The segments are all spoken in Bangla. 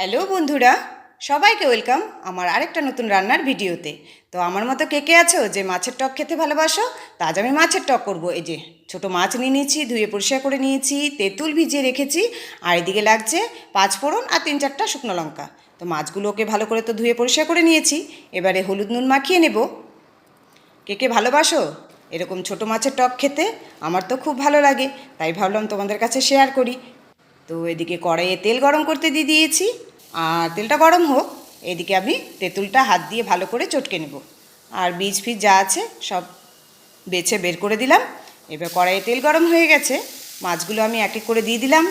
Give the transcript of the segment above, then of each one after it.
হ্যালো বন্ধুরা, সবাইকে ওয়েলকাম আমার আরেকটা নতুন রান্নার ভিডিওতে। তো আমার মতো কে কে আছো যে মাছের টক খেতে ভালোবাসো? তা আজ আমি মাছের টক করব। এই যে ছোটো মাছ নিয়ে নিয়েছি, ধুয়ে পরিষ্কার করে নিয়েছি, তেঁতুল ভিজিয়ে রেখেছি, আর এদিকে লাগছে 5 ফোড়ন আর 3-4টা শুকনো লঙ্কা। তো মাছগুলোকে ভালো করে তো ধুয়ে পরিষ্কার করে নিয়েছি, এবারে হলুদ নুন মাখিয়ে নেব। কে কে ভালোবাসো এরকম ছোটো মাছের টক খেতে? আমার তো খুব ভালো লাগে, তাই ভাবলাম তোমাদের কাছে শেয়ার করি। তো এদিকে কড়াইয়ে তেল গরম করতে দিয়ে দিয়েছি, আর তেলটা গরম হোক, এদিকে আমি তেঁতুলটা হাত দিয়ে ভালো করে চটকে নেব, আর বীজ ফিজ যা আছে সব বেছে বের করে দিলাম। এবার কড়াইয়ে তেল গরম হয়ে গেছে, মাছগুলো আমি এক এক করে দিয়ে দিলাম।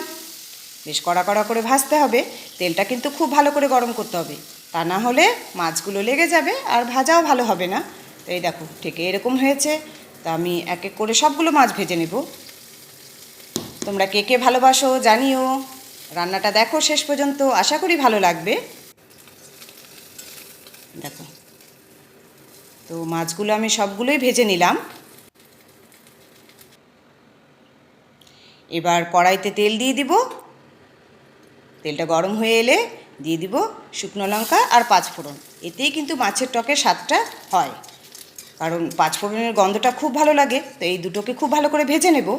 বেশ কড়া কড়া করে ভাজতে হবে, তেলটা কিন্তু খুব ভালো করে গরম করতে হবে, তা না হলে মাছগুলো লেগে যাবে আর ভাজাও ভালো হবে না। তো এই দেখো ঠিক এরকম হয়েছে। তো আমি এক এক করে সবগুলো মাছ ভেজে নেব। তোমরা কে কে ভালোবাসো জানিও, রান্নাটা দেখো শেষ পর্যন্ত, আশা করি ভালো লাগবে। দেখো, তো মাছগুলো আমি সবগুলোই ভেজে নিলাম। এবার কড়াইতে তেল দিয়ে দিব, তেলটা গরম হয়ে এলে দিয়ে দিব শুকনো লঙ্কা আর 5 ফোড়ন। এতেই কিন্তু মাছের টকের স্বাদটা হয়, কারণ 5 ফোড়নের গন্ধটা খুব ভালো লাগে। তো এই দুটোকে খুব ভালো করে ভেজে নেব।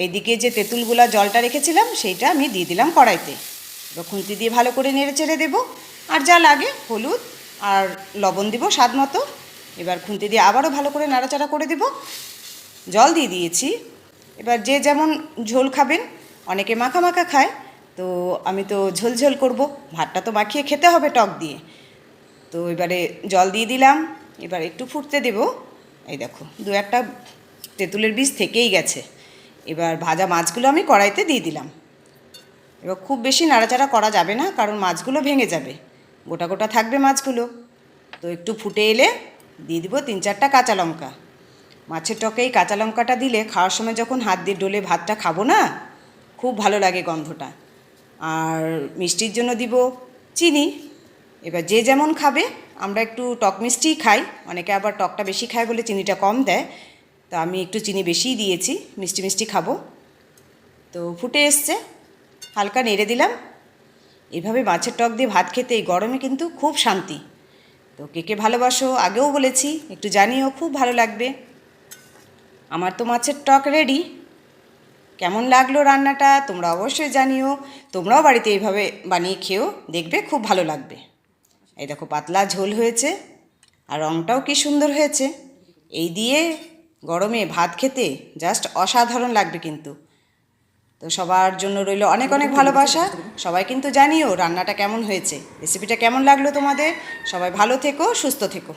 এইদিকে যে তেঁতুলগুলা জলটা রেখেছিলাম সেইটা আমি দিয়ে দিলাম কড়াইতে। এবার খুন্তি দিয়ে ভালো করে নেড়ে চেড়ে দেবো, আর যা লাগে হলুদ আর লবণ দিব স্বাদ মতো। এবার খুন্তি দিয়ে আবারও ভালো করে নাড়াচাড়া করে দেব। জল দিয়ে দিয়েছি। এবার যে যেমন ঝোল খাবেন, অনেকে মাখা মাখা খায়, তো আমি তো ঝোল ঝোল করব, ভাতটা তো মাখিয়ে খেতে হবে টক দিয়ে। তো এবারে জল দিয়ে দিলাম, এবার একটু ফুটতে দেব। এই দেখো 2-1টা তেঁতুলের বীজ থেকেই গেছে। এবার ভাজা মাছগুলো আমি কড়াইতে দিয়ে দিলাম। এবার খুব বেশি নাড়াচাড়া করা যাবে না, কারণ মাছগুলো ভেঙে যাবে, গোটা গোটা থাকবে মাছগুলো। তো একটু ফুটে এলে দিয়ে দিব 3-4টা কাঁচা লঙ্কা। মাছের টকে এই কাঁচা লঙ্কাটা দিলে খাওয়ার সময় যখন হাত দিয়ে ডলে ভাতটা খাবো না, খুব ভালো লাগে গন্ধটা। আর মিষ্টির জন্য দিব চিনি। এবার যে যেমন খাবে, আমরা একটু টক মিষ্টিই খাই, অনেকে আবার টকটা বেশি খায় বলে চিনিটা কম দেয়। তো আমি একটু চিনি বেশিই দিয়েছি, মিষ্টি মিষ্টি খাবো। তো ফুটে এসছে, হালকা নেড়ে দিলাম। এভাবে মাছের টক দিয়ে ভাত খেতে এই গরমে কিন্তু খুব শান্তি। তো কে কে ভালোবাসো আগেও বলেছি, একটু জানিও, খুব ভালো লাগবে। আমার তো মাছের টক রেডি। কেমন লাগলো রান্নাটা তোমরা অবশ্যই জানিও। তোমরাও বাড়িতে এইভাবে বানিয়ে খেও, দেখবে খুব ভালো লাগবে। এই দেখো পাতলা ঝোল হয়েছে, আর রঙটাও কি সুন্দর হয়েছে। এই দিয়ে গরমে ভাত খেতে জাস্ট অসাধারণ লাগবে কিন্তু। তো সবার জন্য রইল অনেক অনেক ভালোবাসা। সবাই কিন্তু জানিও রান্নাটা কেমন হয়েছে, রেসিপিটা কেমন লাগলো তোমাদের। সবাই ভালো থেকো, সুস্থ থেকো।